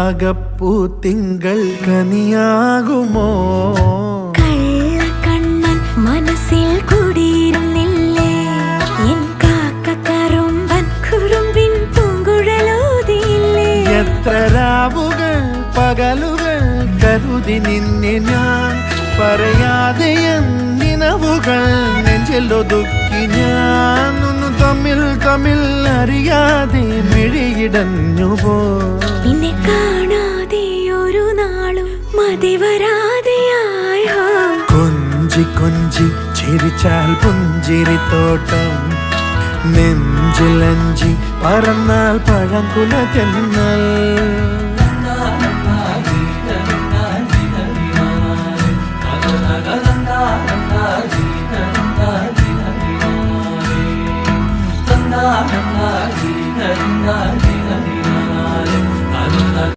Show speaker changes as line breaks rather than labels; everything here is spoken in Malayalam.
ആകപ്പൂ തിങ്കൾ കനിയാകുമോ?
കള്ളക്കണ്ണൻ മനസ്സിൽ കുടിയിരുന്നില്ലേ? എൻ കാക്കക്കറുമ്പൻ കുറുമ്പിൻ പൂങ്കുഴലൂതിയില്ലേ?
എത്ര രാവുകൾ പകലുകൾ കരുതി നിന്നെ ഞാൻ, പറയാതെ നിനവുകൾ നെഞ്ചിലൊതുക്കി ഞാൻ. തമ്മിൽ തമ്മിൽ അറിയാതെ മിഴിയിടഞ്ഞു പോ.
നിന്നെ കാണാതെ ഒരു നാളും മതി വരാതെയായോ?
കൊഞ്ചി കൊഞ്ചി ചിരിച്ചാൽ പുഞ്ചിരിത്തോട്ടം, നെഞ്ചിലഞ്ചി പറന്നാൽ പഴംകുല തെന്നൽ.